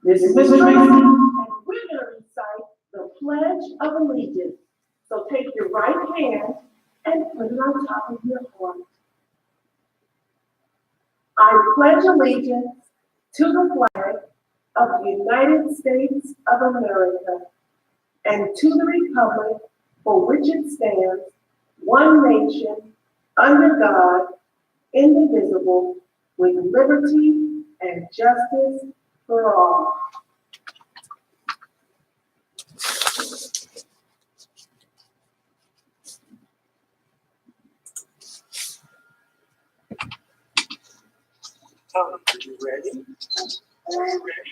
This is Miss Tracy, and we're going to recite the Pledge of Allegiance. So take your right hand and put it on top of your heart. I pledge allegiance to the flag of the United States of America and to the republic for which it stands, one nation, under God, indivisible, with liberty and justice for all. Are you ready? Are you ready?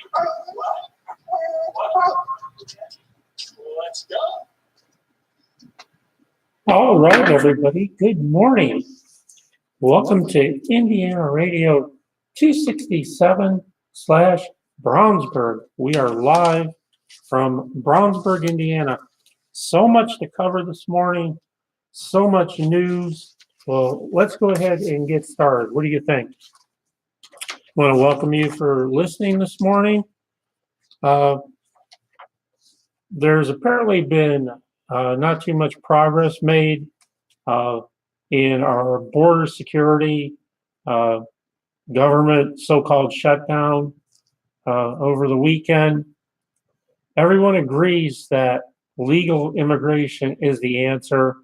Let's go. All right, everybody. Good morning. Welcome to Indiana Radio 267/Brownsburg. We are live from Brownsburg, Indiana. So much to cover this morning, so much news. Well, let's go ahead and get started. What do you think? I want to welcome you for listening this morning. There's apparently been not too much progress made in our border security government so-called shutdown over the weekend. Everyone agrees that legal immigration is the answer,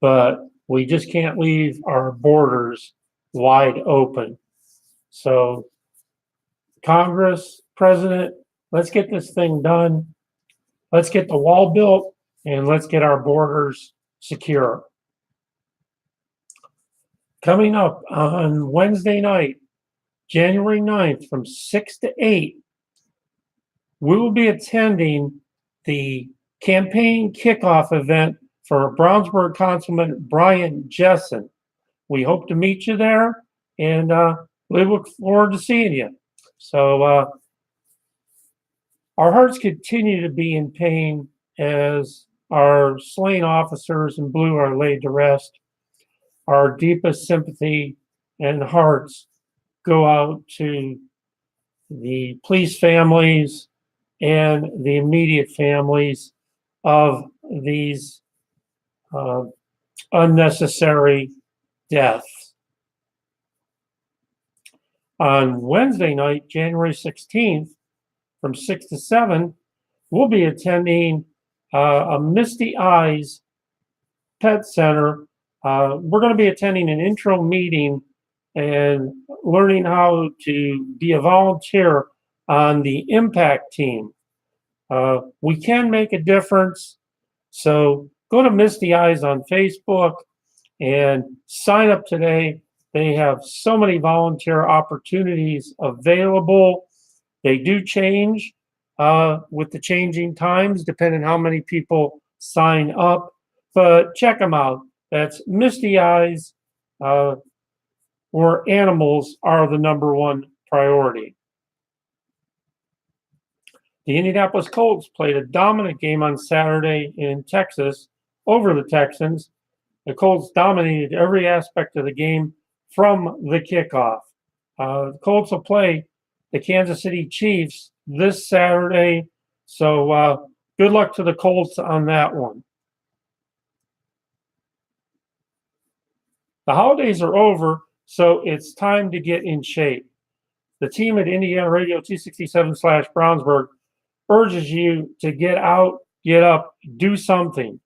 but we just can't leave our borders wide open. So Congress, President, let's get this thing done. Let's get the wall built and let's get our borders secure. Coming up on Wednesday night, January 9th from 6 to 8, we will be attending the campaign kickoff event for Brownsburg Councilman Brian Jessen. We hope to meet you there, and we look forward to seeing you. So our hearts continue to be in pain as our slain officers in blue are laid to rest. Our deepest sympathy and hearts go out to the police families and the immediate families of these unnecessary deaths. On Wednesday night, January 16th, from 6 to 7, we'll be attending a Misty Eyes Pet Center. We're going to be attending an intro meeting and learning how to be a volunteer on the impact team. We can make a difference, so go to Misty Eyes on Facebook and sign up today. They have so many volunteer opportunities available. They do change with the changing times, depending on how many people sign up, but check them out. That's Misty Eyes, where animals are the #1 priority. The Indianapolis Colts played a dominant game on Saturday in Texas over the Texans. The Colts dominated every aspect of the game from the kickoff. The Colts will play the Kansas City Chiefs this Saturday, so good luck to the Colts on that one. The holidays are over, so it's time to get in shape. The team at Indiana Radio 267/Brownsburg urges you to get out, get up, do something.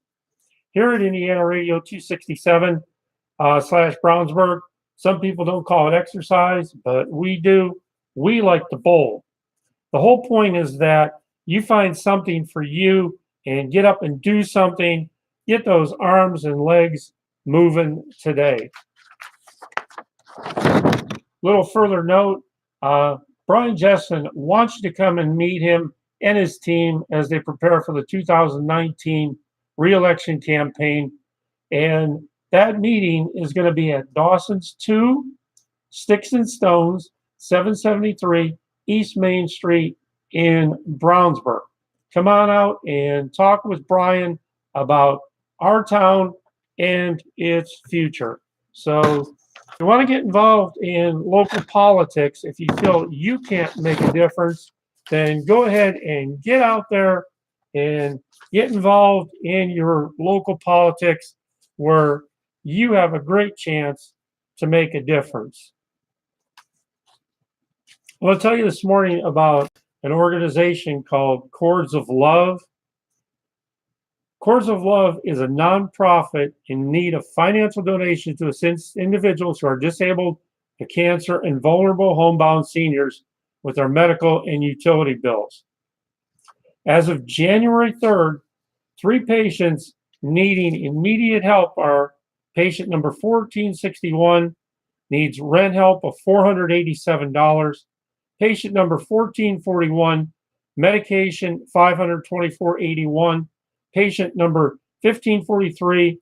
Here at Indiana Radio 267/Brownsburg, some people don't call it exercise, but we do. We like to bowl. The whole point is that you find something for you and get up and do something. Get those arms and legs moving today. Little further note, Brian Jessen wants you to come and meet him and his team as they prepare for the 2019 re-election campaign. And that meeting is going to be at Dawson's 2, Sticks and Stones, 773 East Main Street in Brownsburg. Come on out and talk with Brian about our town and its future. So if you want to get involved in local politics, if you feel you can't make a difference, then go ahead and get out there and get involved in your local politics where you have a great chance to make a difference. I want to tell you this morning about an organization called Cords of Love. Cords of Love is a nonprofit in need of financial donations to assist individuals who are disabled, to cancer, and vulnerable homebound seniors with their medical and utility bills. As of January 3rd, 3 patients needing immediate help are patient number 1461 needs rent help of $487. Patient number 1441, medication $524.81. Patient number 1543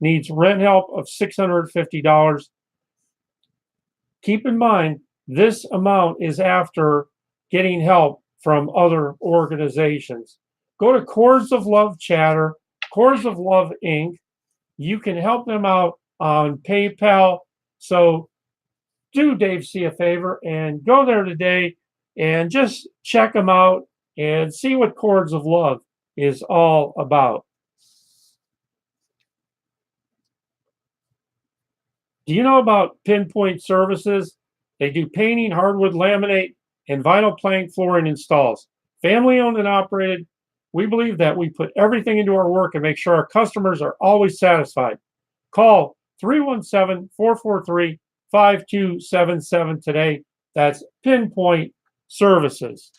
needs rent help of $650. Keep in mind, this amount is after getting help from other organizations. Go to Cords of Love Chatter, Cords of Love Inc. You can help them out on PayPal. So do Dave C a favor and go there today and just check them out and see what Cords of Love is all about. Do you know about Pinpoint Services? They do painting, hardwood, laminate, and vinyl plank flooring installs. Family owned and operated. We believe that we put everything into our work and make sure our customers are always satisfied. Call 317-443-5277 today. That's Pinpoint Services.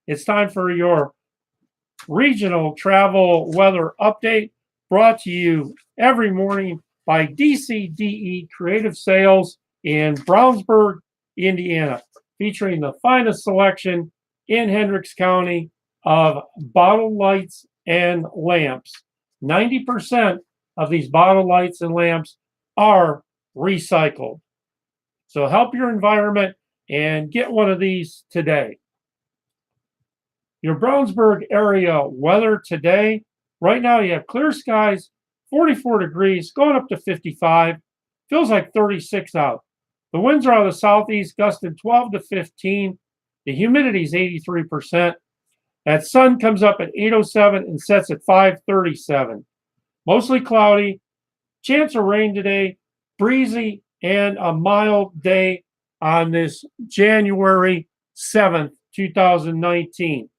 It's time for your regional travel weather update, brought to you every morning by DCDE Creative Sales in Brownsburg, Indiana, featuring the finest selection in Hendricks County of bottle lights and lamps. 90% of these bottle lights and lamps are recycled. So help your environment and get one of these today. Your Brownsburg area weather today, right now you have clear skies, 44 degrees, going up to 55. Feels like 36 out. The winds are out of the southeast, gusting 12 to 15. The humidity is 83%. That sun comes up at 8:07 and sets at 5:37. Mostly cloudy. Chance of rain today, breezy, and a mild day on this January 7th, 2019.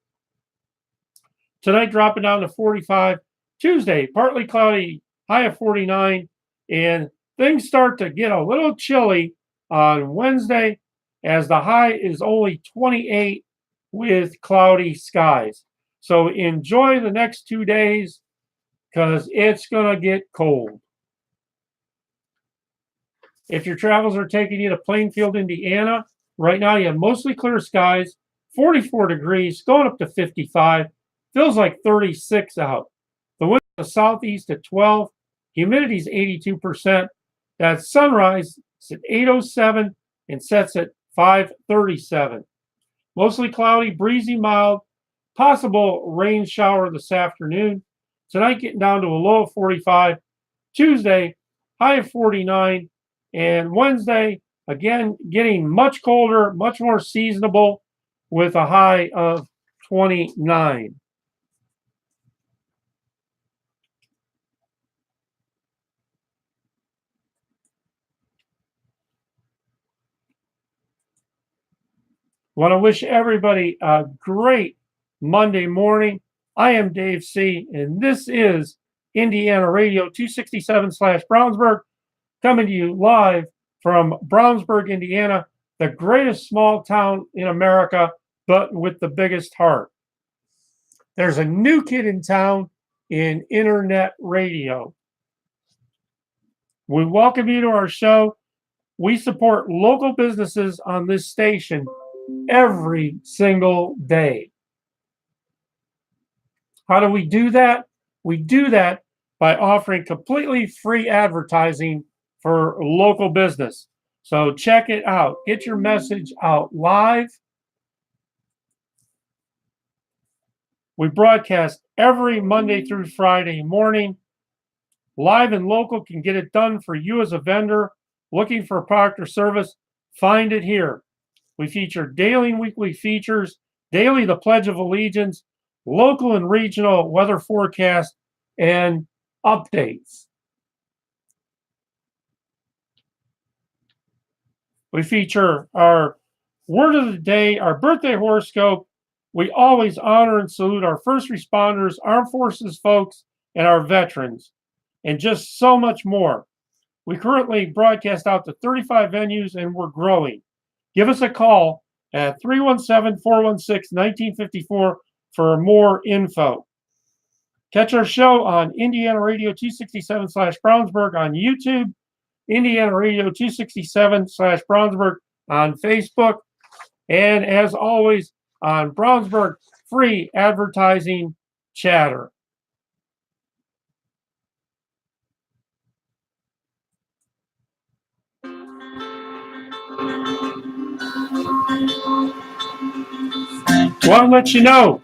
Tonight dropping down to 45. Tuesday, partly cloudy, high of 49. And things start to get a little chilly on Wednesday as the high is only 28 with cloudy skies. So enjoy the next 2 days because it's going to get cold. If your travels are taking you to Plainfield, Indiana, right now you have mostly clear skies, 44 degrees, going up to 55. Feels like 36 out. The wind in the southeast at 12. Humidity is 82%. That sunrise is at 8:07 and sets at 5:37. Mostly cloudy, breezy, mild. Possible rain shower this afternoon. Tonight getting down to a low of 45. Tuesday, high of 49. And Wednesday, again, getting much colder, much more seasonable with a high of 29. Want to wish everybody a great Monday morning. I am Dave C., and this is Indiana Radio 267/Brownsburg, coming to you live from Brownsburg, Indiana, the greatest small town in America, but with the biggest heart. There's a new kid in town in internet radio. We welcome you to our show. We support local businesses on this station every single day. How do we do that? We do that by offering completely free advertising for local business. So check it out. Get your message out live. We broadcast every Monday through Friday morning. Live and local can get it done for you as a vendor looking for a product or service, find it here. We feature daily and weekly features, daily the Pledge of Allegiance, local and regional weather forecast, and updates. We feature our word of the day, our birthday horoscope. We always honor and salute our first responders, armed forces folks, and our veterans, and just so much more. We currently broadcast out to 35 venues, and we're growing. Give us a call at 317-416-1954 for more info. Catch our show on Indiana Radio 267/Brownsburg on YouTube, Indiana Radio 267/Brownsburg on Facebook, and as always, on Brownsburg Free Advertising Chatter. Want to let you know,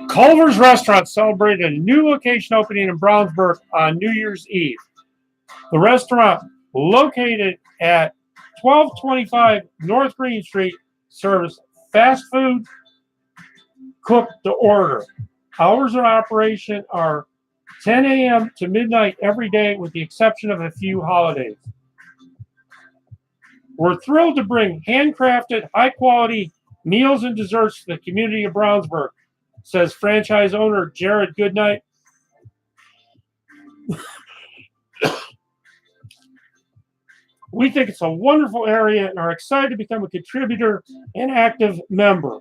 Culver's Restaurant celebrated a new location opening in Brownsburg on New Year's Eve. The restaurant, located at 1225 North Green Street, serves fast food, cooked to order. Hours of operation are 10 a.m. to midnight every day, with the exception of a few holidays. We're thrilled to bring handcrafted, high-quality meals and desserts to the community of Brownsburg, says franchise owner Jared Goodnight. We think it's a wonderful area and are excited to become a contributor and active member.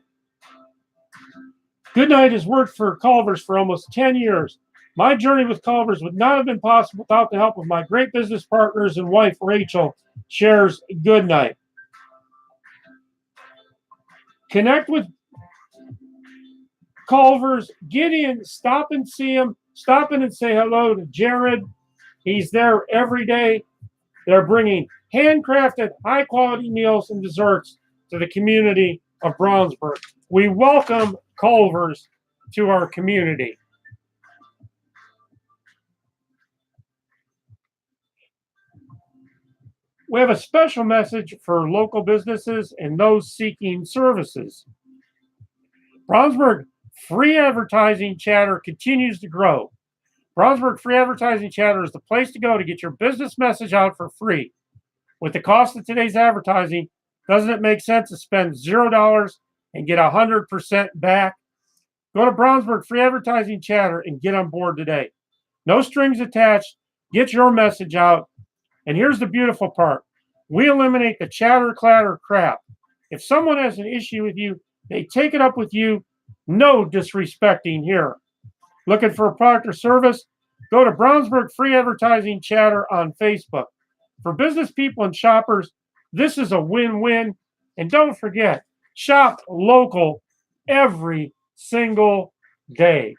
Goodnight has worked for Culver's for almost 10 years. My journey with Culver's would not have been possible without the help of my great business partners and wife, Rachel, shares Goodnight. Connect with Culver's, get in, stop and see him, stop in and say hello to Jared. He's there every day. They're bringing handcrafted, high-quality meals and desserts to the community of Brownsburg. We welcome Culver's to our community. We have a special message for local businesses and those seeking services. Brownsburg Free Advertising Chatter continues to grow. Brownsburg Free Advertising Chatter is the place to go to get your business message out for free. With the cost of today's advertising, doesn't it make sense to spend $0 and get 100% back? Go to Brownsburg Free Advertising Chatter and get on board today. No strings attached. Get your message out. And here's the beautiful part. We eliminate the chatter, clatter, crap. If someone has an issue with you, they take it up with you. No disrespecting here. Looking for a product or service? Go to Brownsburg Free Advertising Chatter on Facebook. For business people and shoppers, this is a win-win. And don't forget, shop local every single day.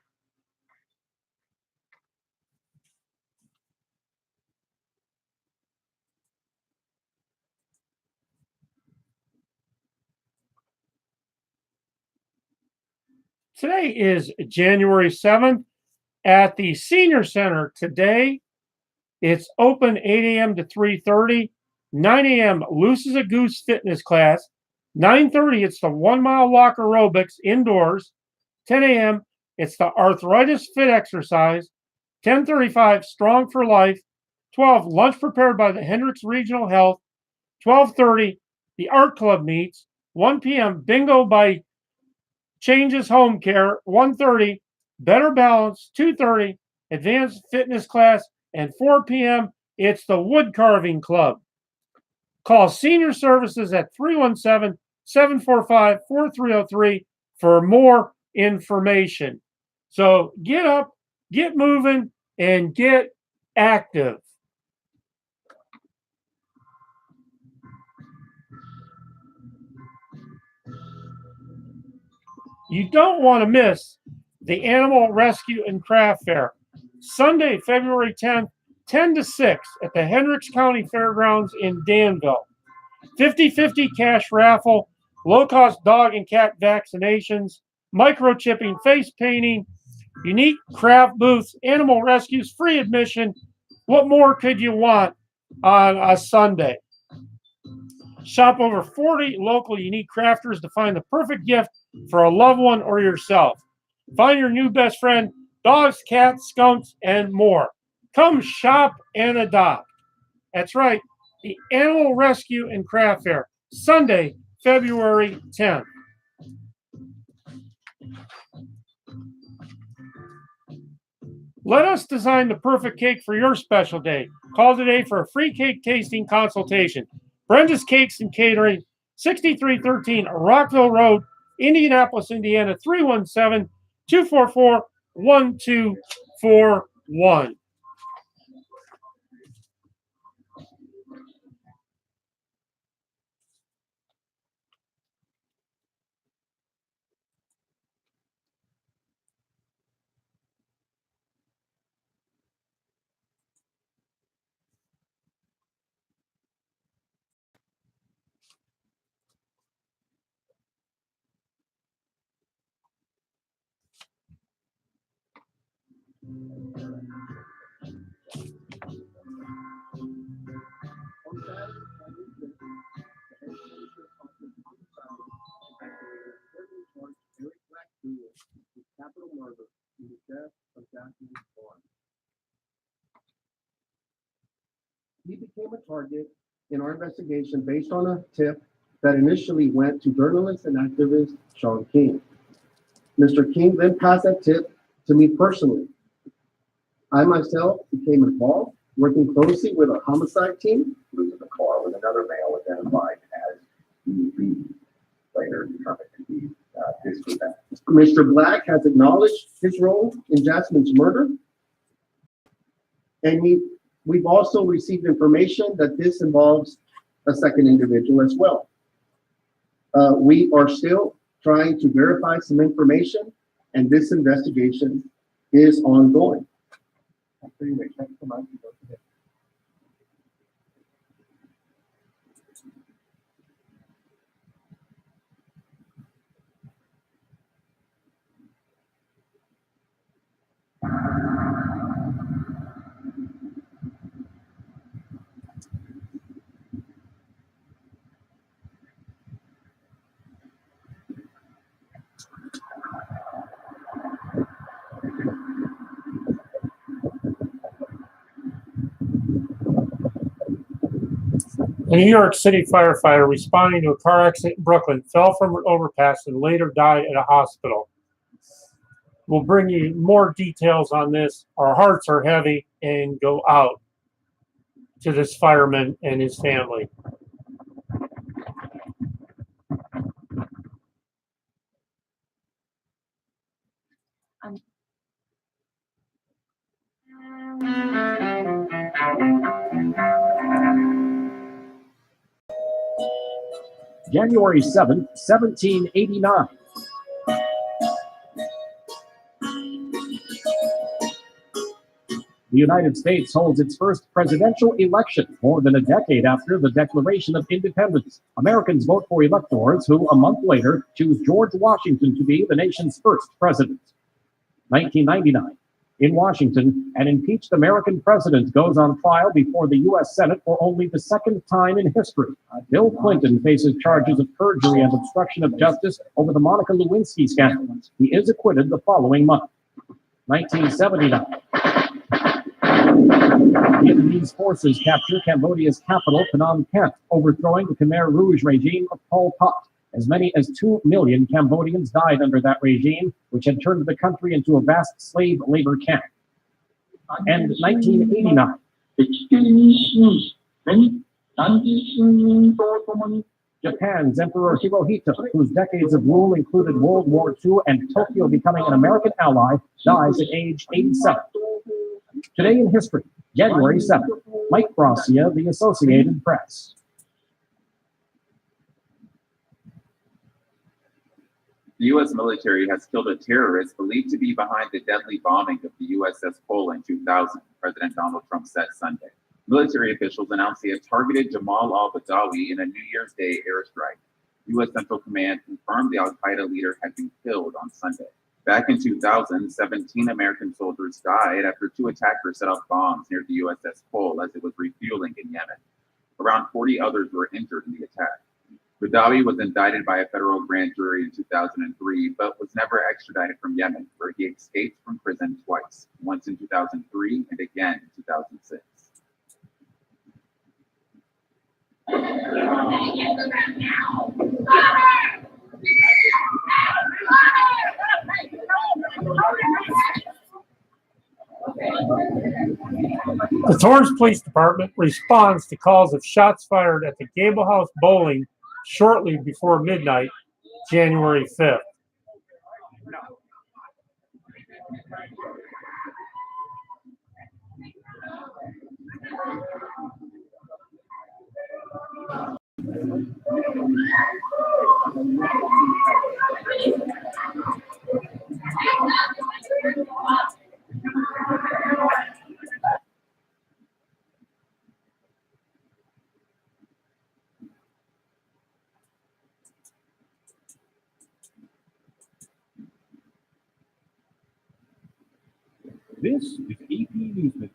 Today is January 7th at the Senior Center. Today, it's open 8 a.m. to 3:30. 9 a.m. Loose as a Goose fitness class. 9:30, it's the 1 mile walk aerobics indoors. 10 a.m., it's the arthritis fit exercise. 10:35, Strong for Life. 12, lunch prepared by the Hendricks Regional Health. 12:30, the Art Club meets. 1 p.m., bingo by Changes Home Care. 1:30, Better Balance. 2:30, advanced fitness class. And 4 p.m., it's the Wood Carving Club. Call Senior Services at 317-745-4303 for more information. So get up, get moving, and get active. You don't want to miss the Animal Rescue and Craft Fair. Sunday, February 10th, 10 to 6 at the Hendricks County Fairgrounds in Danville. 50-50 cash raffle, low-cost dog and cat vaccinations, microchipping, face painting, unique craft booths, animal rescues, free admission. What more could you want on a Sunday. Shop over 40 local unique crafters to find the perfect gift for a loved one or yourself. Find your new best friend, dogs, cats, skunks, and more. Come shop and adopt. That's right, the Animal Rescue and Craft Fair, Sunday, February 10th. Let us design the perfect cake for your special day. Call today for a free cake tasting consultation. Brenda's Cakes and Catering, 6313 Rockville Road, Indianapolis, Indiana, 317-244-1241. Capital murder in the death of Jackie Vaughn. He became a target in our investigation based on a tip that initially went to journalist and activist Shaun King. Mr. King then passed that tip to me personally. I myself became involved, working closely with a homicide team. He was in the car with another male identified as DB, later determined to be his event. Mr. Black has acknowledged his role in Jasmine's murder, and we've also received information that this involves a second individual as well. We are still trying to verify some information, and this investigation is ongoing. A New York City firefighter responding to a car accident in Brooklyn fell from an overpass and later died at a hospital. We'll bring you more details on this. Our hearts are heavy and go out to this fireman and his family. January 7th, 1789. The United States holds its first presidential election more than a decade after the Declaration of Independence. Americans vote for electors who, a month later, choose George Washington to be the nation's first president. 1999. In Washington, an impeached American president goes on trial before the U.S. Senate for only the second time in history. Bill Clinton faces charges of perjury and obstruction of justice over the Monica Lewinsky scandal. He is acquitted the following month. 1979. Vietnamese forces capture Cambodia's capital, Phnom Penh, overthrowing the Khmer Rouge regime of Pol Pot. As many as 2 million Cambodians died under that regime, which had turned the country into a vast slave labor camp. And 1989. Japan's Emperor Hirohito, whose decades of rule included World War II and Tokyo becoming an American ally, dies at age 87. Today in history, January 7th, Mike Gracia, The Associated Press. The U.S. military has killed a terrorist believed to be behind the deadly bombing of the USS Cole in 2000, President Donald Trump said Sunday. Military officials announced they had targeted Jamal al-Badawi in a New Year's Day airstrike. U.S. Central Command confirmed the al-Qaeda leader had been killed on Sunday. Back in 2000, 17 American soldiers died after 2 attackers set off bombs near the USS Cole as it was refueling in Yemen. Around 40 others were injured in the attack. Badawi was indicted by a federal grand jury in 2003, but was never extradited from Yemen, where he escaped from prison twice, once in 2003 and again in 2006. The Torrance Police Department responds to calls of shots fired at the Gable House Bowling shortly before midnight, January 5th. This is AP Newsminute.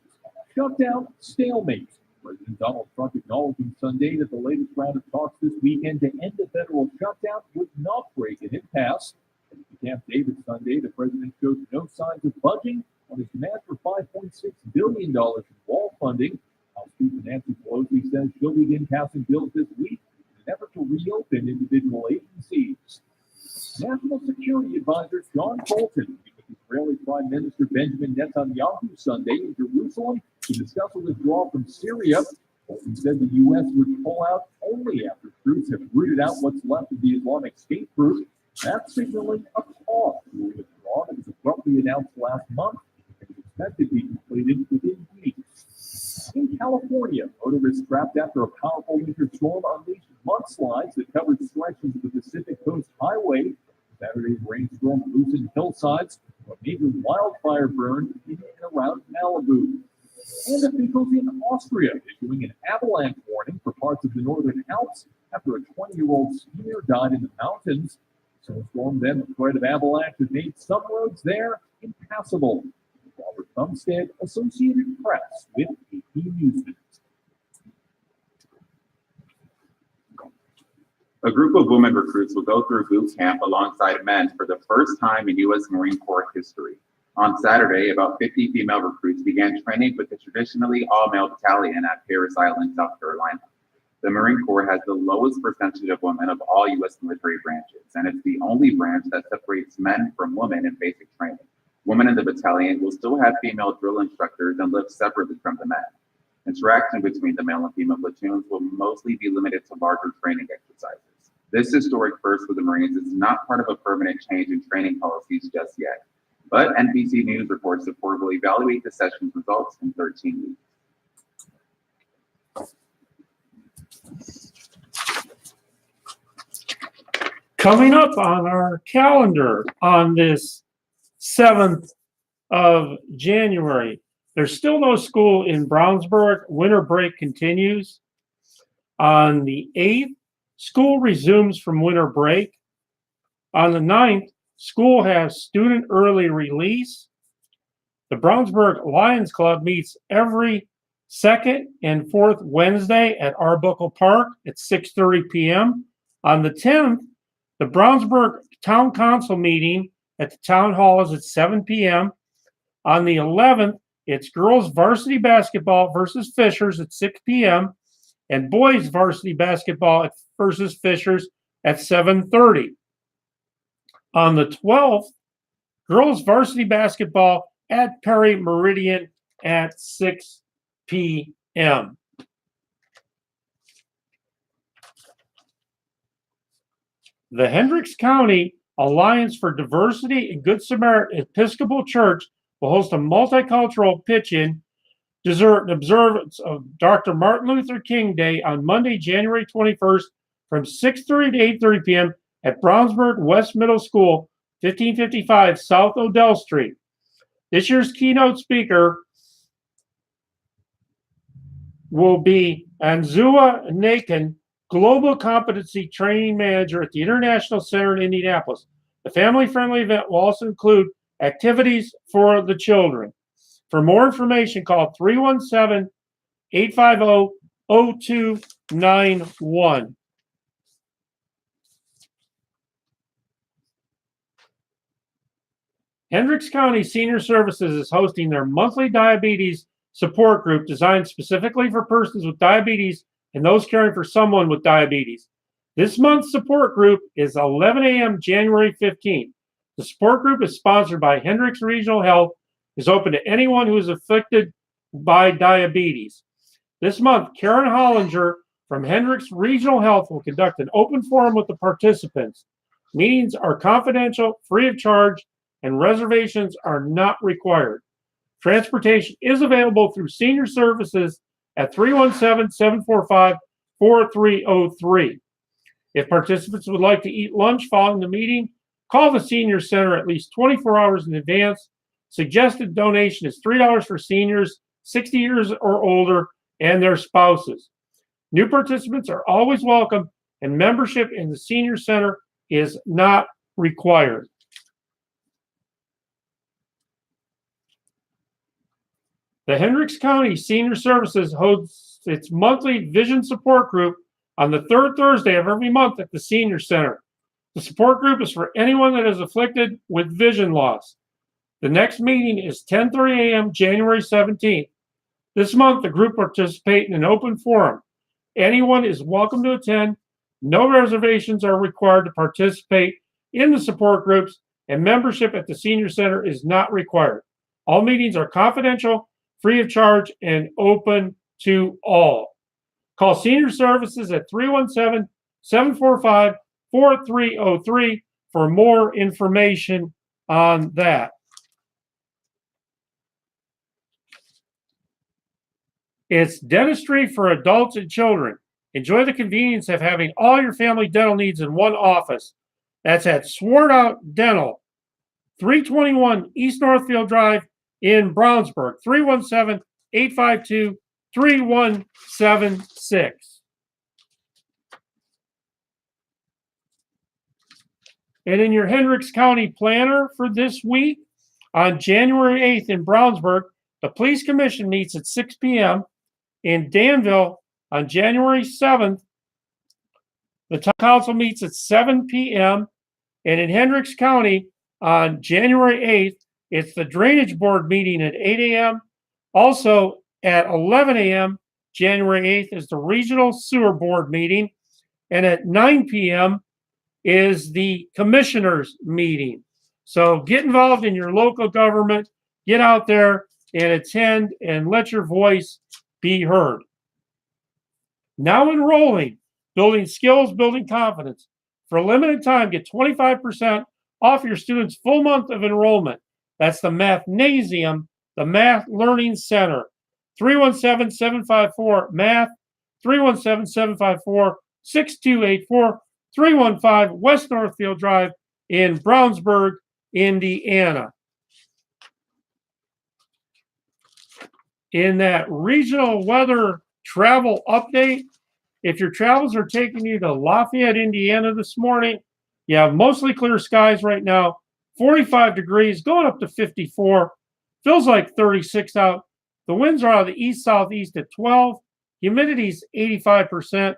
Shutdown stalemate. President Donald Trump acknowledging Sunday that the latest round of talks this weekend to end the federal shutdown would not break an impasse. At Camp David Sunday, the president showed no signs of budging on his demand for $5.6 billion in wall funding. House Speaker Nancy Pelosi says she'll begin passing bills this week in an effort to reopen individual agencies. National Security Advisor John Bolton with Israeli Prime Minister Benjamin Netanyahu Sunday in Jerusalem to discuss a withdrawal from Syria. Bolton said the U.S. would pull out only after troops have rooted out what's left of the Islamic State group. That's signaling a pause to the withdrawal that was abruptly announced last month and is expected to be completed within weeks. In California, motorists trapped after a powerful winter storm unleashed mudslides that covered stretches of the Pacific Coast Highway. Saturday's rainstorm loosened hillsides, a major wildfire burned in and around Malibu. And officials in Austria issuing an avalanche warning for parts of the northern Alps after a 20-year-old skier died in the mountains. Snowstorm then the threat of avalanche has made some roads there impassable. Robert Thumstead, Associated Press, with AP Newsminute. A group of women recruits will go through boot camp alongside men for the first time in U.S. Marine Corps history. On Saturday, about 50 female recruits began training with the traditionally all-male battalion at Parris Island, South Carolina. The Marine Corps has the lowest percentage of women of all U.S. military branches, and it's the only branch that separates men from women in basic training. Women in the battalion will still have female drill instructors and live separately from the men. Interaction between the male and female platoons will mostly be limited to larger training exercises. This historic first for the Marines is not part of a permanent change in training policies just yet, but NBC News reports the Corps will evaluate the session's results in 13 weeks. Coming up on our calendar on this 7th of January, there's still no school in Brownsburg. Winter break continues. On the 8th, school resumes from winter break. On the 9th, school has student early release. The Brownsburg Lions Club meets every second and fourth Wednesday at Arbuckle Park at 6:30 p.m. On the 10th, the Brownsburg Town Council meeting at the Town Hall is at 7 p.m. On the 11th, it's girls varsity basketball versus Fishers at 6 p.m. and boys varsity basketball versus Fishers at 7:30. On the 12th, girls varsity basketball at Perry Meridian at 6 p.m. The Hendricks County Alliance for Diversity and Good Samaritan Episcopal Church will host a multicultural pitch-in dessert and observance of Dr. Martin Luther King Day on Monday, January 21st from 6:30 to 8:30 p.m. at Brownsburg West Middle School, 1555 South Odell Street. This year's keynote speaker will be Anzua Nakin, Global Competency Training Manager at the International Center in Indianapolis. The family-friendly event will also include activities for the children. For more information, call 317-850-0291. Hendricks County Senior Services is hosting their monthly diabetes support group designed specifically for persons with diabetes and those caring for someone with diabetes. This month's support group is 11 a.m. January 15th. The support group is sponsored by Hendricks Regional Health, is open to anyone who is afflicted by diabetes. This month, Karen Hollinger from Hendricks Regional Health will conduct an open forum with the participants. Meetings are confidential, free of charge, and reservations are not required. Transportation is available through Senior Services at 317-745-4303. If participants would like to eat lunch following the meeting, call the Senior Center at least 24 hours in advance. Suggested donation is $3 for seniors 60 years or older and their spouses. New participants are always welcome, and membership in the Senior Center is not required. The Hendricks County Senior Services hosts its monthly Vision Support Group on the third Thursday of every month at the Senior Center. The support group is for anyone that is afflicted with vision loss. The next meeting is 10:30 a.m. January 17th. This month, the group participates in an open forum. Anyone is welcome to attend. No reservations are required to participate in the support groups, and membership at the Senior Center is not required. All meetings are confidential, free of charge, and open to all. Call Senior Services at 317-745-4303 for more information on that. It's dentistry for adults and children. Enjoy the convenience of having all your family dental needs in one office. That's at Sword Out Dental, 321 East Northfield Drive in Brownsburg, 317-852-3176. And in your Hendricks County planner for this week, on January 8th in Brownsburg, the Police Commission meets at 6 p.m. In Danville, on January 7th, the Town Council meets at 7 p.m. And in Hendricks County, on January 8th, it's the Drainage Board meeting at 8 a.m. Also at 11 a.m., January 8th, is the Regional Sewer Board meeting. And at 9 p.m. is the Commissioners meeting. So get involved in your local government, get out there and attend and let your voice be heard. Now enrolling, building skills, building confidence. For a limited time, get 25% off your student's full month of enrollment. That's the Mathnasium, the Math Learning Center. 317-754-MATH, 317-754-6284, 315 West Northfield Drive in Brownsburg, Indiana. In that regional weather travel update, if your travels are taking you to Lafayette, Indiana this morning, you have mostly clear skies right now, 45 degrees, going up to 54. Feels like 36 out. The winds are out of the east-southeast at 12. Humidity's 85%.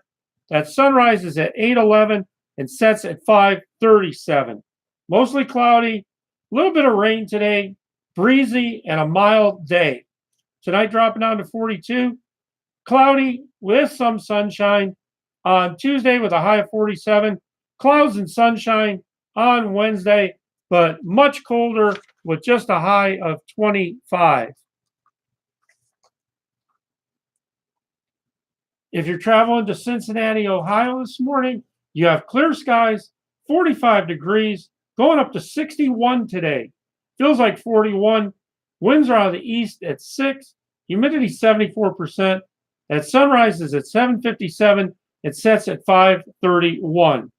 That sunrise is at 8:11 and sets at 5:37. Mostly cloudy, a little bit of rain today, breezy, and a mild day. Tonight dropping down to 42. Cloudy with some sunshine on Tuesday with a high of 47. Clouds and sunshine on Wednesday, but much colder with just a high of 25. If you're traveling to Cincinnati, Ohio this morning, you have clear skies, 45 degrees, going up to 61 today. Feels like 41. Winds are out of the east at 6. Humidity 74%. At sunrise is at 7:57. It sets at 5:31.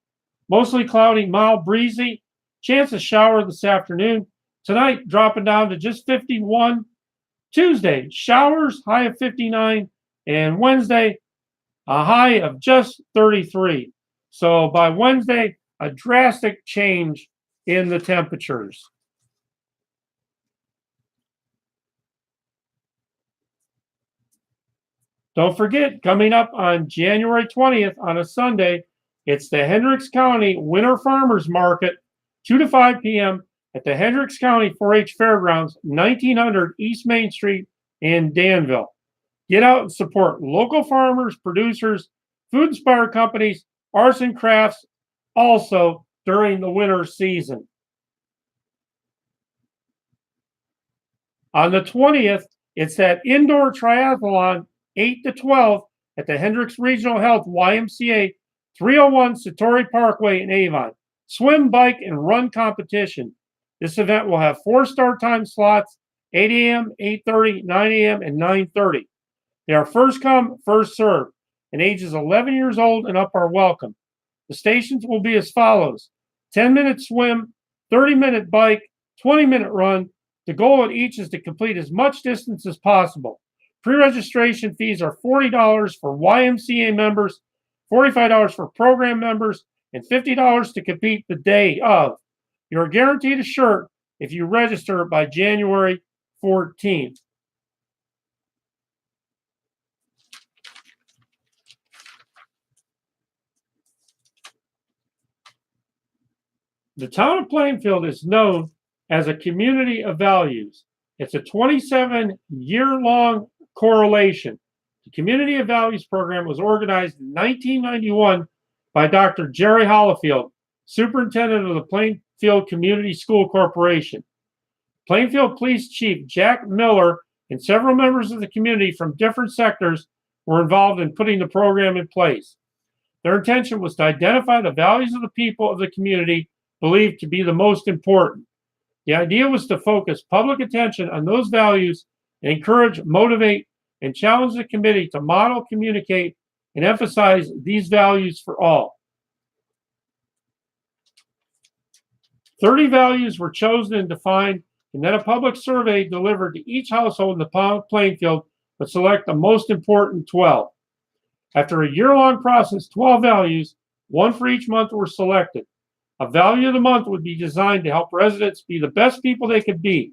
Mostly cloudy, mild, breezy. Chance of shower this afternoon. Tonight dropping down to just 51. Tuesday, showers, high of 59. And Wednesday, a high of just 33. So by Wednesday, a drastic change in the temperatures. Don't forget, coming up on January 20th on a Sunday, it's the Hendricks County Winter Farmers Market, 2 to 5 p.m. at the Hendricks County 4-H Fairgrounds, 1900 East Main Street in Danville. Get out and support local farmers, producers, food-inspired companies, arts and crafts, also during the winter season. On the 20th, it's that indoor triathlon, 8 to 12 at the Hendricks Regional Health YMCA, 301 Satori Parkway in Avon. Swim, bike, and run competition. This event will have 4 start time slots, 8 a.m., 8:30, 9 a.m., and 9:30. They are first come, first served, and ages 11 years old and up are welcome. The stations will be as follows: 10-minute swim, 30-minute bike, 20-minute run. The goal at each is to complete as much distance as possible. Pre-registration fees are $40 for YMCA members, $45 for program members, and $50 to compete the day of. You're guaranteed a shirt if you register by January 14th. The town of Plainfield is known as a community of values. It's a 27-year-long correlation. The Community of Values program was organized in 1991 by Dr. Jerry Hollifield, superintendent of the Plainfield Community School Corporation. Plainfield Police Chief Jack Miller and several members of the community from different sectors were involved in putting the program in place. Their intention was to identify the values of the people of the community believed to be the most important. The idea was to focus public attention on those values and encourage, motivate, and challenge the committee to model, communicate, and emphasize these values for all. 30 values were chosen and defined, and then a public survey delivered to each household in the town of Plainfield would select the most important 12. After a year-long process, 12 values, one for each month, were selected. A value of the month would be designed to help residents be the best people they could be.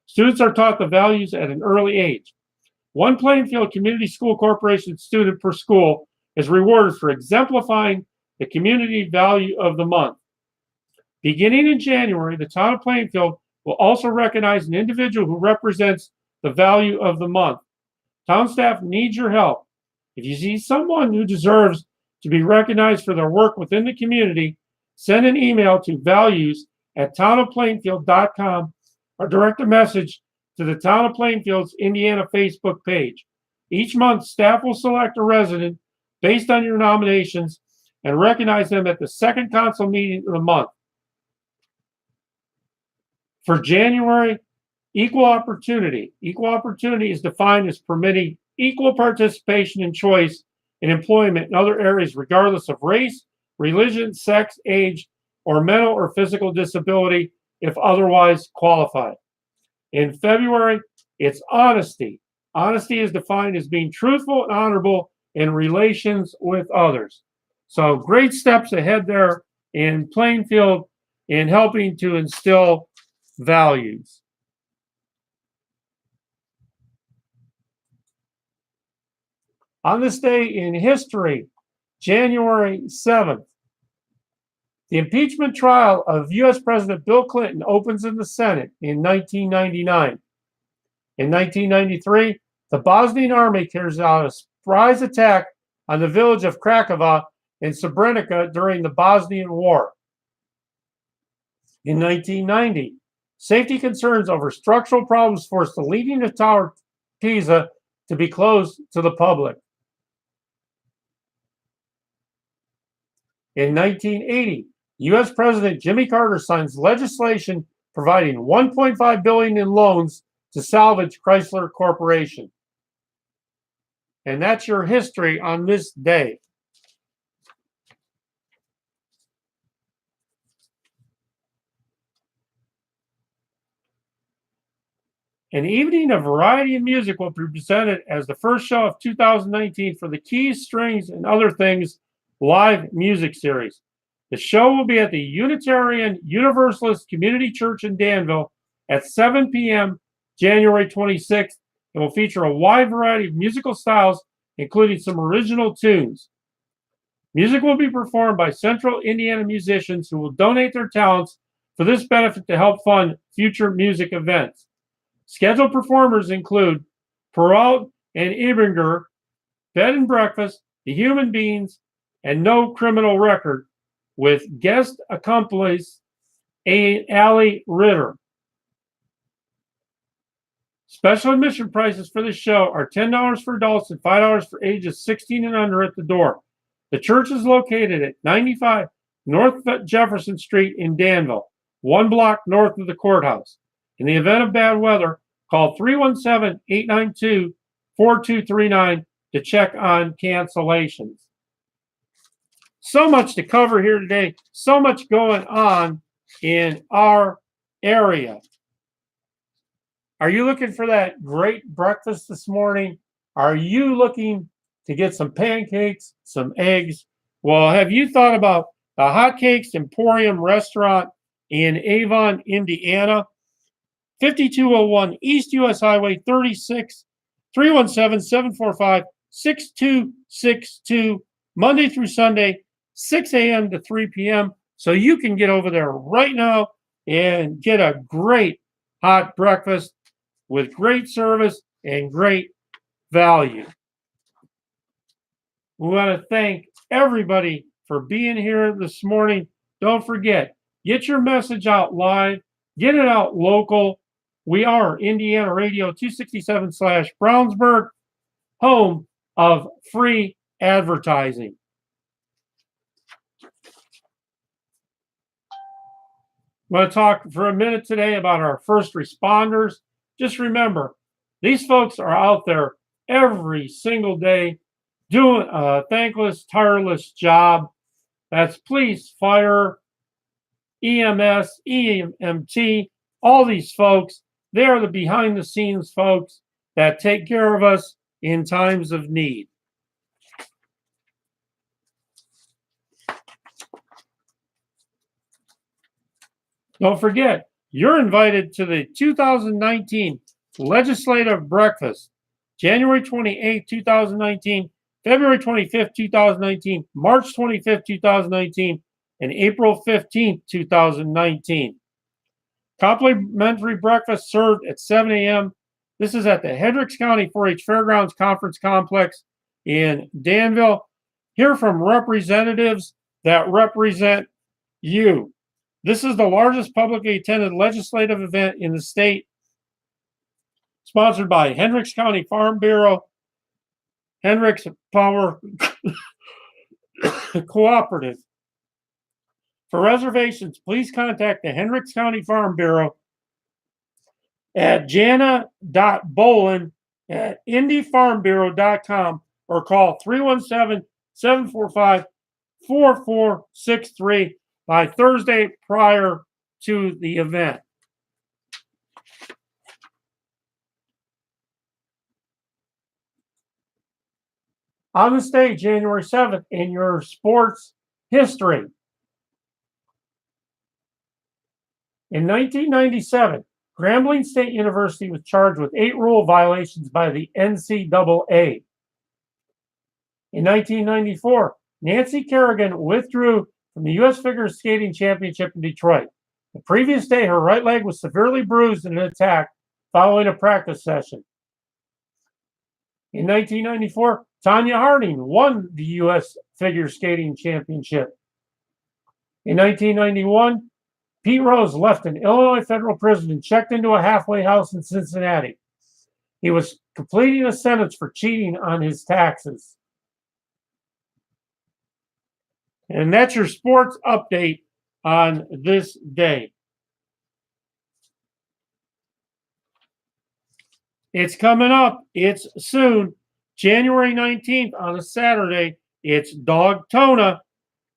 Students are taught the values at an early age. One Plainfield Community School Corporation student per school is rewarded for exemplifying the community value of the month. Beginning in January, the town of Plainfield will also recognize an individual who represents the value of the month. Town staff needs your help. If you see someone who deserves to be recognized for their work within the community, send an email to values@townofplainfield.com or direct a message to the Town of Plainfield's Indiana Facebook page. Each month, staff will select a resident based on your nominations and recognize them at the second council meeting of the month. For January, equal opportunity. Equal opportunity is defined as permitting equal participation and choice in employment in other areas regardless of race, religion, sex, age, or mental or physical disability if otherwise qualified. In February, it's honesty. Honesty is defined as being truthful and honorable in relations with others. So great steps ahead there in Plainfield in helping to instill values. On this day in history, January 7th, the impeachment trial of U.S. President Bill Clinton opens in the Senate in 1999. In 1993, the Bosnian army carries out a surprise attack on the village of Krakova in Srebrenica during the Bosnian War. In 1990, safety concerns over structural problems forced the Leaning Tower Pisa to be closed to the public. In 1980, U.S. President Jimmy Carter signs legislation providing $1.5 billion in loans to salvage Chrysler Corporation. And that's your history on this day. An evening of variety and music will be presented as the first show of 2019 for the Keys, Strings, and Other Things live music series. The show will be at the Unitarian Universalist Community Church in Danville at 7 p.m. January 26th. It will feature a wide variety of musical styles, including some original tunes. Music will be performed by Central Indiana musicians who will donate their talents for this benefit to help fund future music events. Scheduled performers include Perrault and Ebinger, Bed and Breakfast, The Human Beings, and No Criminal Record, with guest accompanist Ali Ritter. Special admission prices for the show are $10 for adults and $5 for ages 16 and under at the door. The church is located at 95 North Jefferson Street in Danville, 1 block north of the courthouse. In the event of bad weather, call 317-892-4239 to check on cancellations. So much to cover here today, so much going on in our area. Are you looking for that great breakfast this morning? Are you looking to get some pancakes, some eggs? Well, have you thought about the Hotcakes Emporium restaurant in Avon, Indiana? 5201 East US Highway 36, 317-745-6262, Monday through Sunday, 6 a.m. to 3 p.m. So you can get over there right now and get a great hot breakfast with great service and great value. We want to thank everybody for being here this morning. Don't forget, get your message out live, get it out local. We are Indiana Radio 267/Brownsburg, home of free advertising. I'm going to talk for a minute today about our first responders. Just remember, these folks are out there every single day doing a thankless, tireless job. That's police, fire, EMS, EMT, all these folks. They are the behind the scenes folks that take care of us in times of need. Don't forget, you're invited to the 2019 Legislative Breakfast, January 28, 2019, February 25th, 2019, March 25th, 2019, and April 15th, 2019. Complimentary breakfast served at 7 a.m. This is at the Hendricks County 4-H Fairgrounds Conference Complex in Danville. Hear from representatives that represent you. This is the largest publicly attended legislative event in the state, sponsored by Hendricks County Farm Bureau, Hendricks Power Cooperative. For reservations, please contact the Hendricks County Farm Bureau at jana.bolin@indyfarmbureau.com or call 317-745-4463 by Thursday prior to the event. On the stage, January 7th, in your sports history. In 1997, Grambling State University was charged with 8 rule violations by the NCAA. In 1994, Nancy Kerrigan withdrew from the U.S. Figure Skating Championship in Detroit. The previous day, her right leg was severely bruised in an attack following a practice session. In 1994, Tanya Harding won the U.S. Figure Skating Championship. In 1991, Pete Rose left an Illinois federal prison and checked into a halfway house in Cincinnati. He was completing a sentence for cheating on his taxes. And that's your sports update on this day. It's coming up. It's soon. January 19th on a Saturday. It's Dogtona.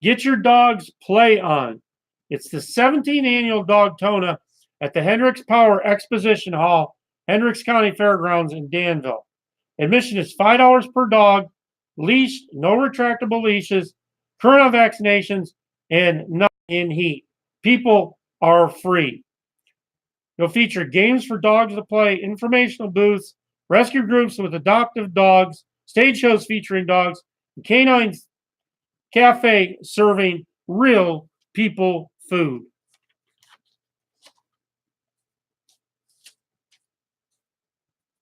Get your dog's play on. It's the 17th annual Dogtona at the Hendricks Power Exposition Hall, Hendricks County Fairgrounds in Danville. Admission is $5 per dog, leashed, no retractable leashes, current on vaccinations, and not in heat. People are free. You'll feature games for dogs to play, informational booths, rescue groups with adoptive dogs, stage shows featuring dogs, and canine cafe serving real people food.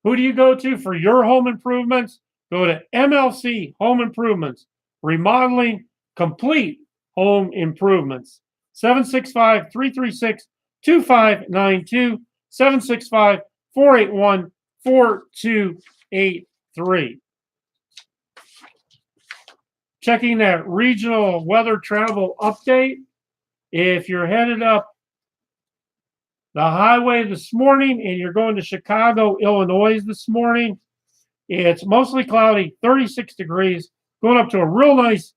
Who do you go to for your home improvements? Go to MLC Home Improvements, remodeling complete home improvements. 765 336 2592, 765 481 4283. Checking that regional weather travel update. If you're headed up the highway this morning and you're going to Chicago, Illinois this morning, it's mostly cloudy, 36 degrees, going up to a real nice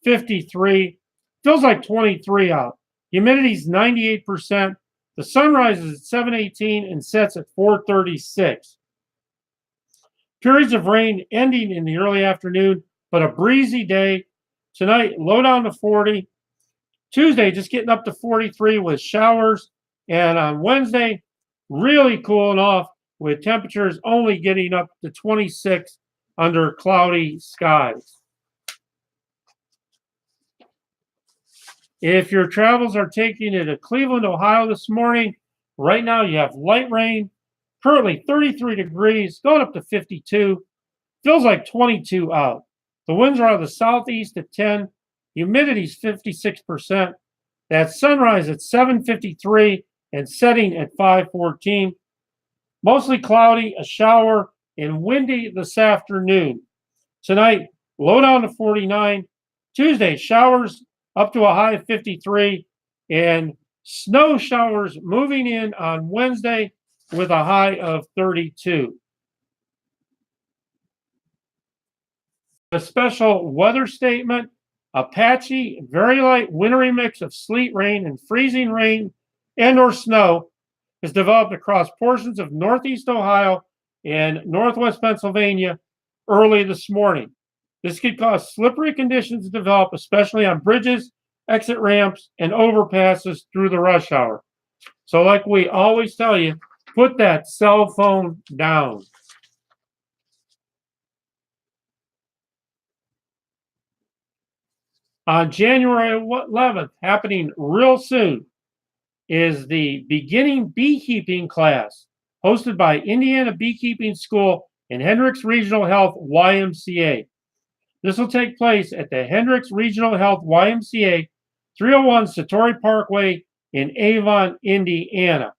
53. Feels like 23 out. Humidity's 98%. The sun rises at 7:18 and sets at 4:36. Periods of rain ending in the early afternoon, but a breezy day. Tonight, low down to 40. Tuesday, just getting up to 43 with showers. And on Wednesday, really cooling off with temperatures only getting up to 26 under cloudy skies. If your travels are taking you to Cleveland, Ohio this morning, right now you have light rain, currently 33 degrees, going up to 52. Feels like 22 out. The winds are out of the southeast at 10. Humidity's 56%. That's sunrise at 7:53 and setting at 5:14. Mostly cloudy, a shower, and windy this afternoon. Tonight, low down to 49. Tuesday, showers up to a high of 53, and snow showers moving in on Wednesday with a high of 32. A special weather statement: a patchy, very light, wintry mix of sleet, rain, and freezing rain and or snow is developed across portions of northeast Ohio and northwest Pennsylvania early this morning. This could cause slippery conditions to develop, especially on bridges, exit ramps, and overpasses through the rush hour. So like we always tell you, put that cell phone down. On January 11th, happening real soon, is the beginning beekeeping class hosted by Indiana Beekeeping School and Hendricks Regional Health YMCA. This will take place at the Hendricks Regional Health YMCA, 301 Satori Parkway in Avon, Indiana.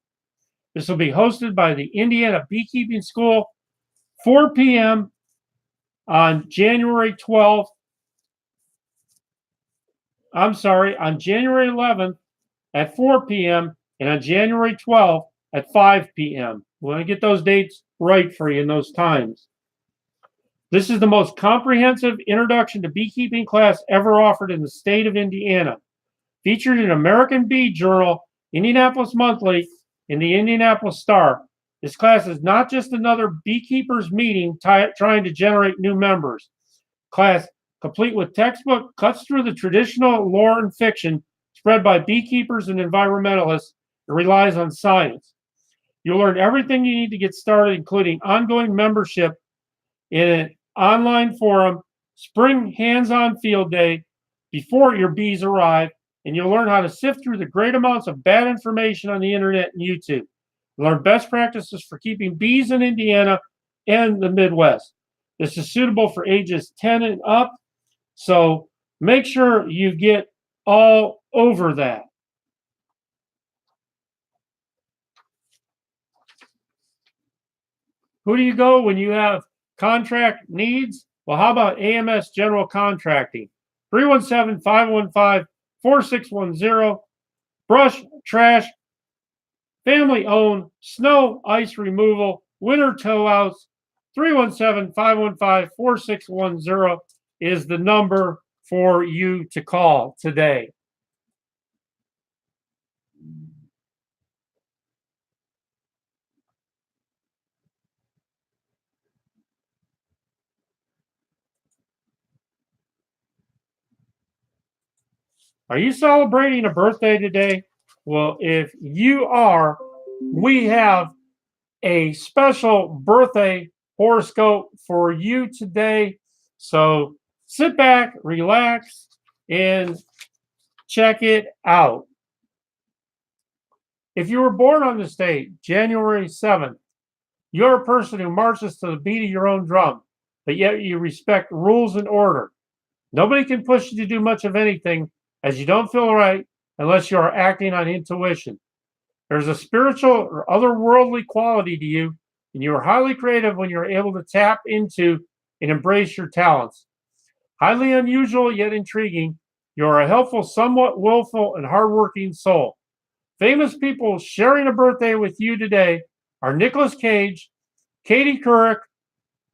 This will be hosted by the Indiana Beekeeping School, 4 p.m. on January 12th. On January 11th at 4 p.m. and on January 12th at 5 p.m. We want to get those dates right for you in those times. This is the most comprehensive introduction to beekeeping class ever offered in the state of Indiana. Featured in American Bee Journal, Indianapolis Monthly, and the Indianapolis Star, this class is not just another beekeepers meeting trying to generate new members. Class, complete with textbook, cuts through the traditional lore and fiction spread by beekeepers and environmentalists and relies on science. You'll learn everything you need to get started, including ongoing membership in an online forum, spring hands-on field day before your bees arrive, and you'll learn how to sift through the great amounts of bad information on the internet and YouTube. You'll learn best practices for keeping bees in Indiana and the Midwest. This is suitable for ages 10 and up, so make sure you get all over that. Who do you go when you have contract needs? Well, how about AMS General Contracting? 317-515-4610. Brush, trash, family-owned, snow, ice removal, winter tow-outs. 317-515-4610 is the number for you to call today. Are you celebrating a birthday today? Well, if you are, we have a special birthday horoscope for you today. So sit back, relax, and check it out. If you were born on this date, January 7th, you're a person who marches to the beat of your own drum, but yet you respect rules and order. Nobody can push you to do much of anything as you don't feel right unless you are acting on intuition. There's a spiritual or otherworldly quality to you, and you are highly creative when you're able to tap into and embrace your talents. Highly unusual yet intriguing, you are a helpful, somewhat willful, and hardworking soul. Famous people sharing a birthday with you today are Nicolas Cage, Katie Couric,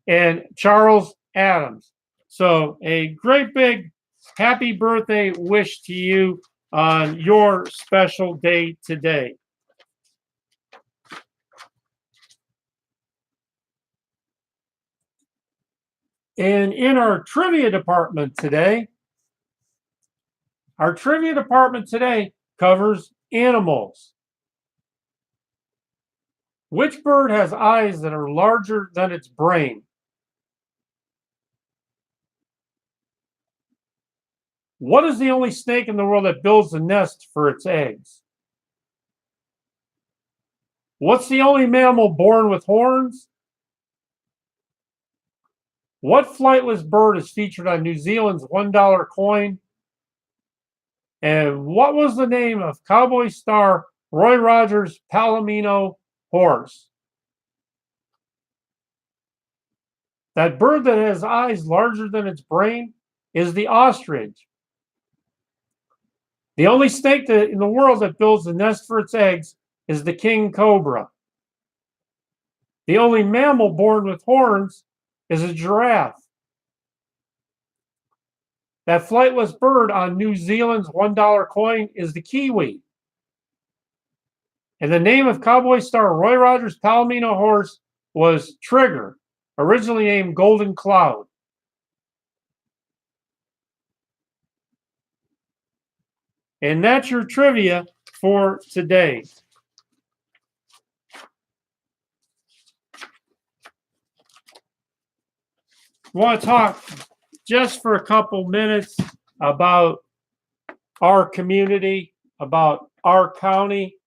and Charles Adams. So a great big happy birthday wish to you on your special day today. And in our trivia department today covers animals. Which bird has eyes that are larger than its brain? What is the only snake in the world that builds a nest for its eggs? What's the only mammal born with horns? What flightless bird is featured on New Zealand's $1 coin? And what was the name of Cowboy star Roy Rogers' Palomino horse? That bird that has eyes larger than its brain is the ostrich. The only snake in the world that builds a nest for its eggs is the king cobra. The only mammal born with horns is a giraffe. That flightless bird on New Zealand's $1 coin is the kiwi. And the name of Cowboy star Roy Rogers' Palomino horse was Trigger, originally named Golden Cloud. And that's your trivia for today. I want to talk just for a couple minutes about our community, about our county,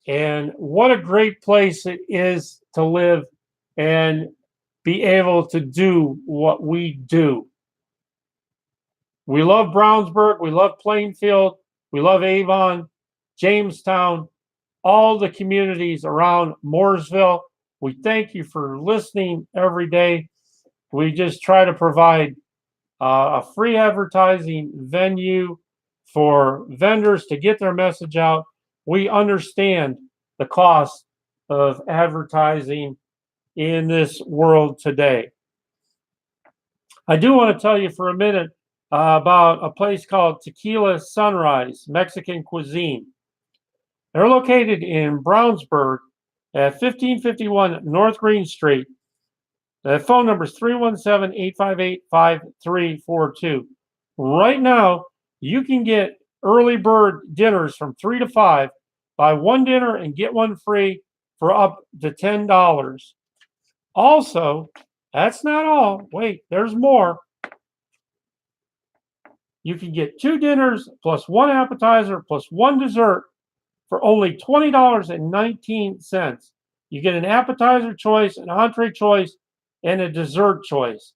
and what a great place it is to live and be able to do what we do. We love Brownsburg, we love Plainfield, we love Avon, Jamestown, all the communities around Mooresville. We thank you for listening every day. We just try to provide a free advertising venue for vendors to get their message out. We understand the cost of advertising in this world today. I do want to tell you for a minute about a place called Tequila Sunrise Mexican Cuisine. They're located in Brownsburg at 1551 North Green Street. The phone number is 317-858-5342. Right now, you can get early bird dinners from 3 to 5. Buy one dinner and get one free for up to $10. Also, that's not all. Wait, there's more. You can get 2 dinners plus 1 appetizer plus 1 dessert for only $20.19. You get an appetizer choice, an entree choice, and a dessert choice.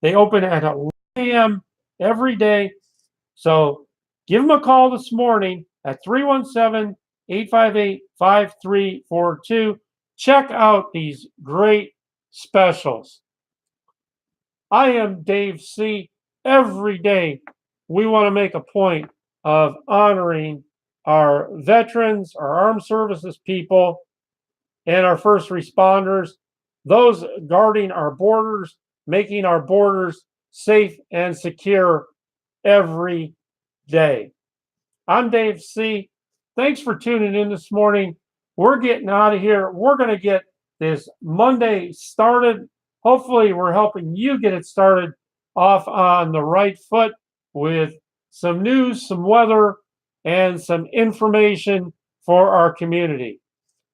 They open at 11 a.m. every day. So give them a call this morning at 317-858-5342. Check out these great specials. I am Dave C. Every day, we want to make a point of honoring our veterans, our armed services people, and our first responders, those guarding our borders, making our borders safe and secure every day. I'm Dave C. Thanks for tuning in this morning. We're getting out of here. We're going to get this Monday started. Hopefully, we're helping you get it started off on the right foot with some news, some weather, and some information for our community.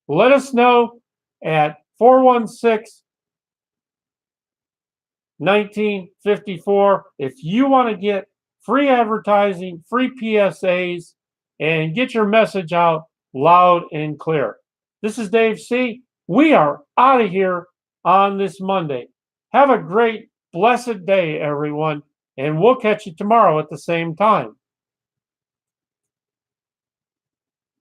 Let us know at 416-1954 if you want to get free advertising, free PSAs, and get your message out loud and clear. This is Dave C. We are out of here on this Monday. Have a great, blessed day, everyone, and we'll catch you tomorrow at the same time.